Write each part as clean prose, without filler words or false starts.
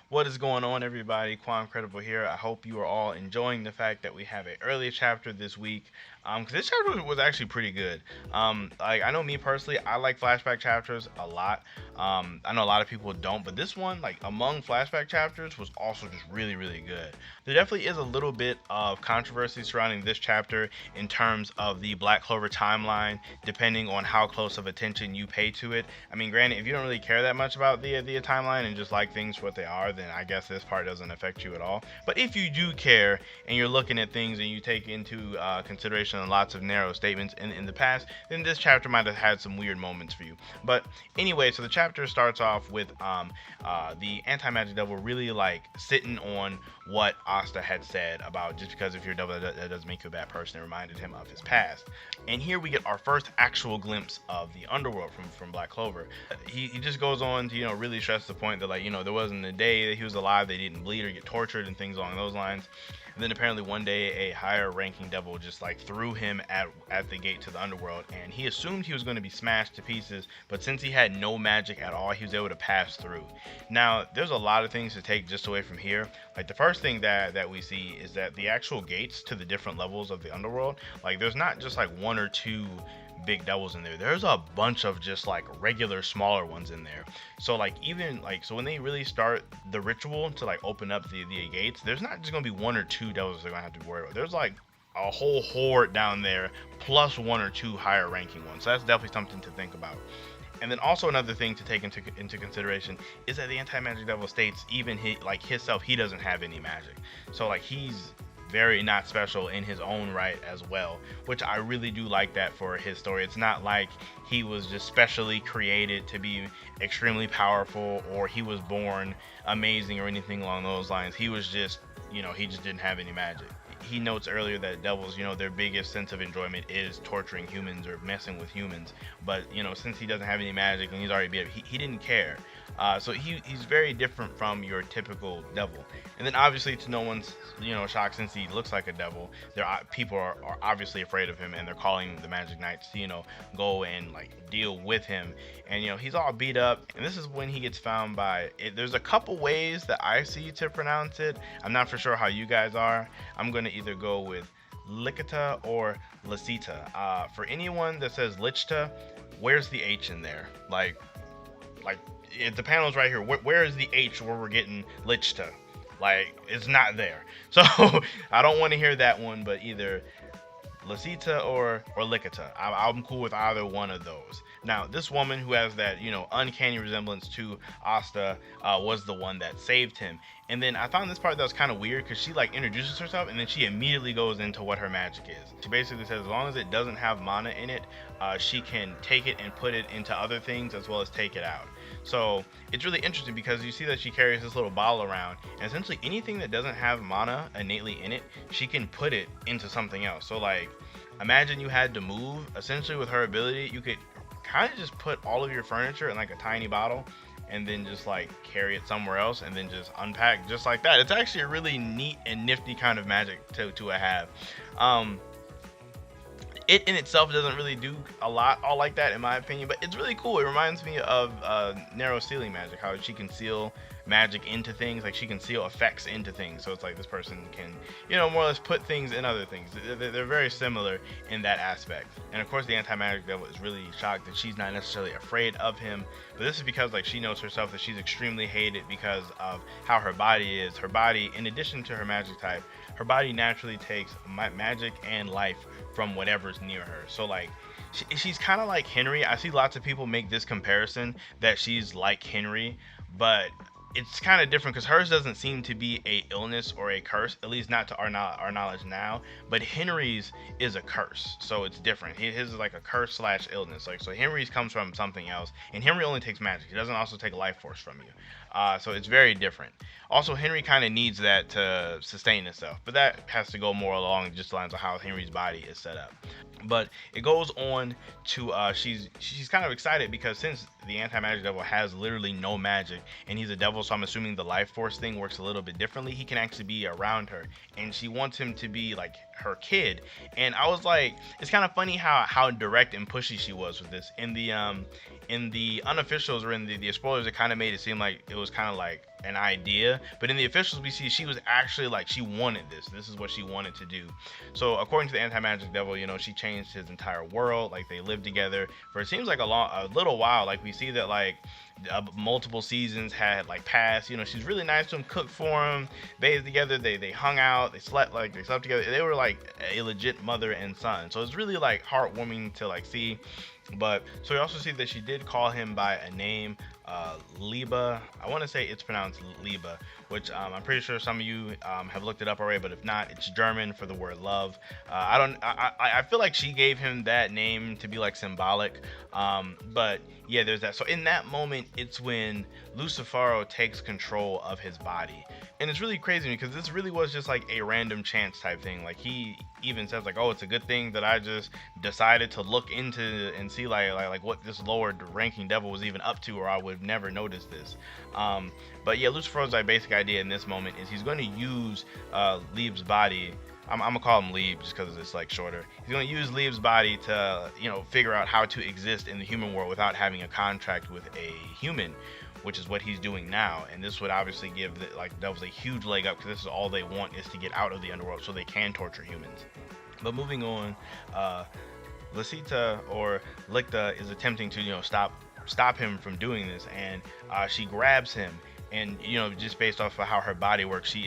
What is going on, everybody? Quancredible here. I hope you are all enjoying the fact that we have an early chapter this week. Because this chapter was actually pretty good. Like I know me personally, I like flashback chapters a lot. I know a lot of people don't, but this one, like among flashback chapters, was also just really, really good. There definitely is a little bit of controversy surrounding this chapter in terms of the Black Clover timeline, depending on how close of attention you pay to it. I mean, granted, if you don't really care that much about the timeline and just like things for what they are, then I guess this part doesn't affect you at all. But if you do care and you're looking at things and you take into consideration lots of narrow statements in the past, then this chapter might have had some weird moments for you. But anyway, so the chapter starts off with the anti-magic devil really like sitting on what Asta had said about just because if you're a devil that doesn't make you a bad person. It reminded him of his past. And here we get our first actual glimpse of the underworld from Black Clover. He just goes on to really stress the point that there wasn't a day that he was alive they didn't bleed or get tortured and things along those lines. And then apparently one day a higher ranking devil just like threw him at the gate to the underworld, and he assumed he was going to be smashed to pieces, but since he had no magic at all, he was able to pass through. Now there's a lot of things to take just away from here. Like the first thing that we see is that the actual gates to the different levels of the underworld, like there's not just like one or two big devils in there. There's a bunch of just like regular smaller ones in there. So like even like so when they really start the ritual to like open up the gates, there's not just gonna be one or two devils they're gonna have to worry about. There's like a whole horde down there plus one or two higher ranking ones. So that's definitely something to think about. And then also another thing to take into consideration is that the anti-magic devil states even he like himself, he doesn't have any magic. So like he's very not special in his own right as well, which I really do like that for his story. It's not like he was just specially created to be extremely powerful or he was born amazing or anything along those lines. He was just, he just didn't have any magic. He notes earlier that devils, their biggest sense of enjoyment is torturing humans or messing with humans. But, since he doesn't have any magic and he's already beat up, he didn't care. So he's very different from your typical devil. And then obviously to no one's shock, since he looks like a devil, people are obviously afraid of him and they're calling the Magic Knights to go and like deal with him. And he's all beat up, and this is when he gets found by there's a couple ways that I see to pronounce it. I'm not for sure how you guys are. I'm gonna either go with Licata or Licita. For anyone that says Lichta, where's the H in there? Like the panel's right here. Where is the H where we're getting Lichta? Like it's not there. So I don't want to hear that one, but either Lasita or Licata. I'm cool with either one of those. Now, this woman who has that, uncanny resemblance to Asta was the one that saved him. And then I found this part that was kind of weird because she like introduces herself and then she immediately goes into what her magic is. She basically says as long as it doesn't have mana in it, she can take it and put it into other things as well as take it out. So it's really interesting because you see that she carries this little bottle around, and essentially anything that doesn't have mana innately in it, she can put it into something else. So like, imagine you had to move. Essentially, with her ability, you could kind of just put all of your furniture in like a tiny bottle, and then just like carry it somewhere else, and then just unpack just like that. It's actually a really neat and nifty kind of magic to have. It in itself doesn't really do a lot all like that in my opinion, but it's really cool. It reminds me of narrow ceiling magic, how she can seal magic into things, like she can seal effects into things. So it's like this person can more or less put things in other things. They're very similar in that aspect. And of course the anti-magic devil is really shocked that she's not necessarily afraid of him, but this is because like she knows herself that she's extremely hated because of how her body is. Her body, in addition to her magic type, her body naturally takes magic and life from whatever's near her. So like she's kind of like Henry. I see lots of people make this comparison that she's like Henry, but it's kind of different because hers doesn't seem to be a illness or a curse, at least not to our knowledge now. But Henry's is a curse, so it's different. His is like a curse slash illness. Like so, Henry's comes from something else, and Henry only takes magic. He doesn't also take life force from you. So it's very different. Also, Henry kind of needs that to sustain itself, but that has to go more along just the lines of how Henry's body is set up. But it goes on to she's kind of excited because since the anti-magic devil has literally no magic and he's a devil so I'm assuming the life force thing works a little bit differently. He can actually be around her, and she wants him to be like her kid. And I was like, it's kind of funny how direct and pushy she was with this. In the unofficials or in the spoilers, it kind of made it seem like it was kind of like an idea, but in the officials we see she was actually like she wanted this. This is what she wanted to do. So according to the anti-magic devil, she changed his entire world. Like they lived together for it seems like a little while. Like we see that like multiple seasons had like passed. She's really nice to him, cooked for him, bathed together. They hung out, they slept together. They were like a legit mother and son. So it's really like heartwarming to like see. But so we also see that she did call him by a name, Liba. I want to say it's pronounced Liba, which I'm pretty sure some of you have looked it up already. But if not, it's German for the word love. I feel like she gave him that name to be like symbolic. But yeah, there's that. So in that moment, it's when Lucifero takes control of his body. And it's really crazy because this really was just like a random chance type thing. Like he even says like, oh, it's a good thing that I just decided to look into and see like what this lower ranking devil was even up to, or I would have never noticed this. But yeah, Lucifero's like basic idea in this moment is he's going to use Lieb's body. I'm gonna call him Lieb just because it's like shorter. He's gonna use Lieb's body to figure out how to exist in the human world without having a contract with a human, which is what he's doing now. And this would obviously give the devils a huge leg up because this is all they want is to get out of the underworld so they can torture humans. But moving on, Lasita or Licta is attempting to stop him from doing this, and she grabs him. And just based off of how her body works, she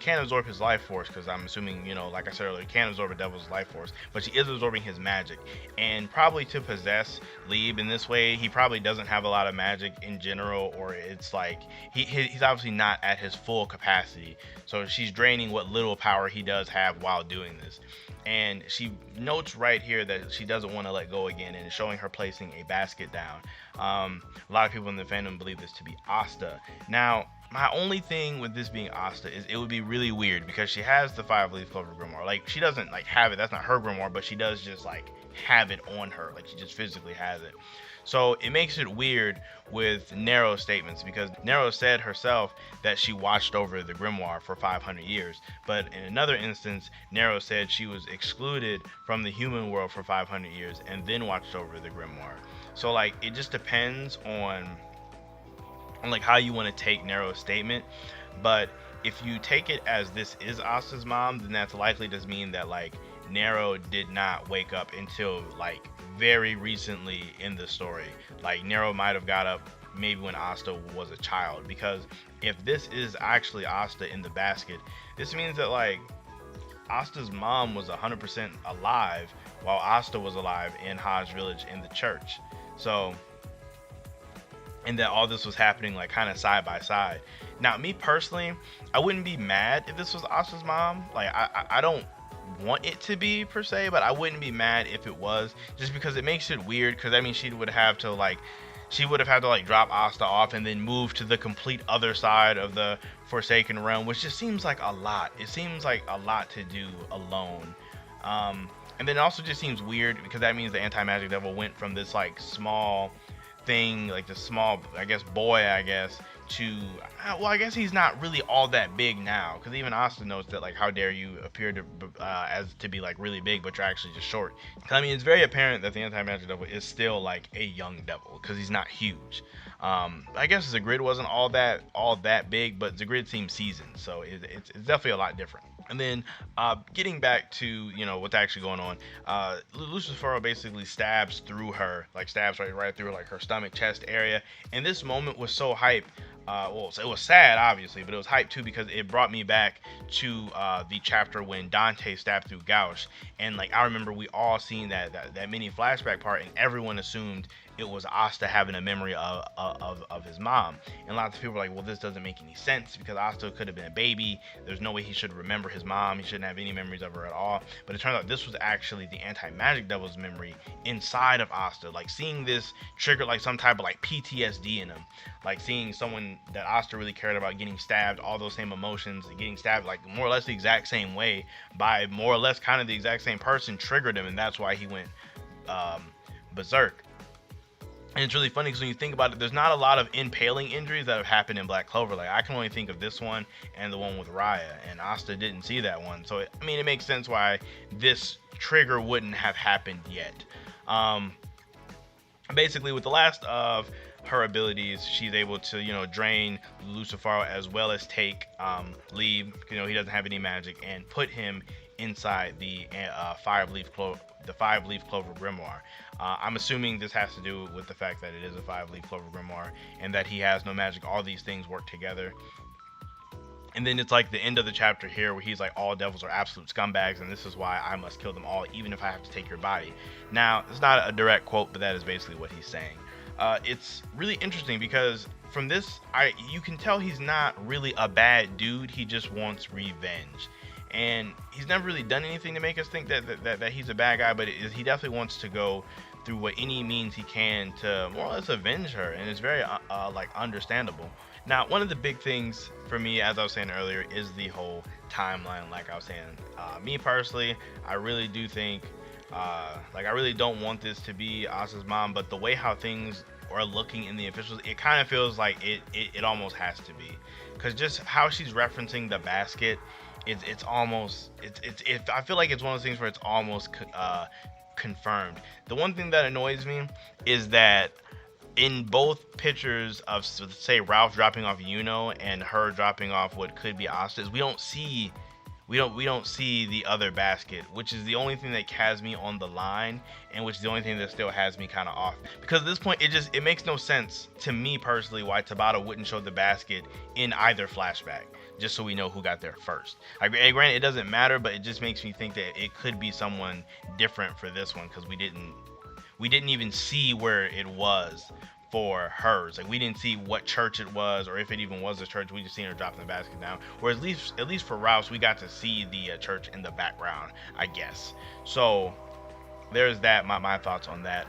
can't absorb his life force, because I'm assuming like I said earlier, can't absorb a devil's life force, but she is absorbing his magic. And probably to possess Lieb in this way, he probably doesn't have a lot of magic in general, or it's like he's obviously not at his full capacity. So she's draining what little power he does have while doing this. And she notes right here that she doesn't want to let go again, and is showing her placing a basket down. A lot of people in the fandom believe this to be Asta. Now, my only thing with this being Asta is it would be really weird because she has the 5-leaf clover grimoire. Like, she doesn't like have it. That's not her grimoire, but she does just like have it on her. Like, she just physically has it. So it makes it weird with Nero's statements, because Nero said herself that she watched over the grimoire for 500 years. But in another instance, Nero said she was excluded from the human world for 500 years and then watched over the grimoire. So like it just depends on like how you want to take Nero's statement. But if you take it as this is Asta's mom, then that's likely does mean that like Nero did not wake up until like very recently in the story. Like Nero might have got up maybe when Asta was a child, because if this is actually Asta in the basket, this means that like Asta's mom was 100% alive while Asta was alive in Hajj village in the church. So, and that all this was happening like kind of side by side. Now, me personally, I wouldn't be mad if this was Asta's mom. Like I don't want it to be per se, but I wouldn't be mad if it was, just because it makes it weird. Because I mean, she would have had to like drop Asta off and then move to the complete other side of the Forsaken Realm, which just seems like a lot. It seems like a lot to do alone. And then it also just seems weird because that means the anti-magic devil went from this like small thing, like this small, I guess, boy, to, well, I guess he's not really all that big now, because even Asta knows that, like, how dare you appear to as to be like really big, but you're actually just short. I mean, it's very apparent that the anti-magic devil is still like a young devil because he's not huge. I guess Zagrid wasn't all that big, but Zagrid seems seasoned, so it's definitely a lot different. And then getting back to what's actually going on, Lucifero basically stabs through her, like stabs right through like her stomach, chest area. And this moment was so hype. Well, so it was sad, obviously, but it was hype too because it brought me back to the chapter when Dante stabbed through Gauche. And like I remember we all seen that mini flashback part, and everyone assumed it was Asta having a memory of his mom. And lots of people were like, well, this doesn't make any sense because Asta could have been a baby. There's no way he should remember his mom. He shouldn't have any memories of her at all. But it turns out this was actually the anti-magic devil's memory inside of Asta. Like seeing this triggered like some type of like PTSD in him. Like seeing someone that Asta really cared about getting stabbed, all those same emotions, getting stabbed like more or less the exact same way by more or less kind of the exact same person triggered him, and that's why he went berserk. And it's really funny because when you think about it, there's not a lot of impaling injuries that have happened in Black Clover. Like, I can only think of this one and the one with Raya, and Asta didn't see that one. So I mean, it makes sense why this trigger wouldn't have happened yet. Um, Basically, with the last of her abilities, she's able to, drain Lucifero as well as take leave. He doesn't have any magic, and put him inside the the five leaf clover grimoire. I'm assuming this has to do with the fact that it is a five leaf clover grimoire and that he has no magic. All these things work together. And then it's like the end of the chapter here where he's like, all devils are absolute scumbags, and this is why I must kill them all, even if I have to take your body. Now, it's not a direct quote, but that is basically what he's saying. It's really interesting because from this, you can tell he's not really a bad dude. He just wants revenge. And he's never really done anything to make us think that he's a bad guy, but he definitely wants to go through what any means he can to more or less avenge her, and it's very like understandable. Now, one of the big things for me, as I was saying earlier, is the whole timeline. Like I was saying, me personally, I really do think, like, I really don't want this to be Asa's mom, but the way how things are looking in the officials, it kind of feels like it almost has to be, because just how she's referencing the basket, it's almost I feel like it's one of those things where it's almost confirmed. The one thing that annoys me is that in both pictures of, say, Ralph dropping off Yuno and her dropping off what could be Asta's, we don't see the other basket, which is the only thing that has me on the line, and which is the only thing that still has me kind of off. Because at this point, it makes no sense to me personally why Tabata wouldn't show the basket in either flashback, just so we know who got there first. Like, granted, it doesn't matter, but it just makes me think that it could be someone different for this one, because we didn't even see where it was for hers. Like, we didn't see what church it was, or if it even was a church. We just seen her dropping the basket down. Whereas at least for Rouse, we got to see the church in the background, I guess. So there's that. My thoughts on that.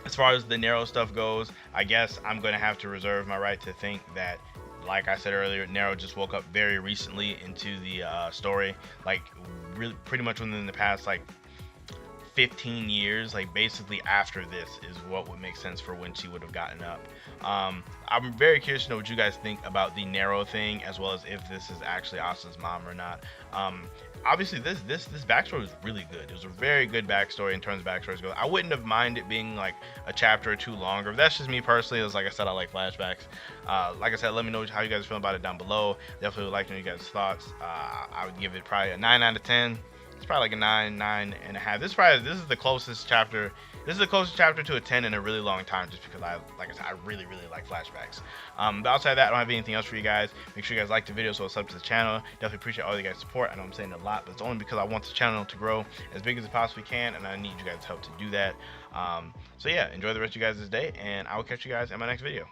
As far as the Nero stuff goes, I guess I'm gonna have to reserve my right to think that, like I said earlier, Nero just woke up very recently into the story, like really pretty much within the past like 15 years, like basically after this is what would make sense for when she would have gotten up. I'm very curious to know what you guys think about the Nero thing, as well as if this is actually Asa's mom or not. Obviously this backstory was really good. It was a very good backstory in terms of backstories go. I wouldn't have minded it being like a chapter or two longer. But that's just me personally. It was, like I said, I like flashbacks. Like I said, let me know how you guys feel about it down below. Definitely would like to know you guys' thoughts. I would give it probably a 9 out of 10. It's probably like a 9.5. This is the closest chapter. This is the closest chapter to a 10 in a really long time, just because like I said, I really like flashbacks. But outside of that, I don't have anything else for you guys. Make sure you guys like the video, so sub to the channel. Definitely appreciate all you guys' support. I know I'm saying a lot, but it's only because I want the channel to grow as big as it possibly can, and I need you guys' help to do that. So yeah, enjoy the rest of you guys' day, and I will catch you guys in my next video.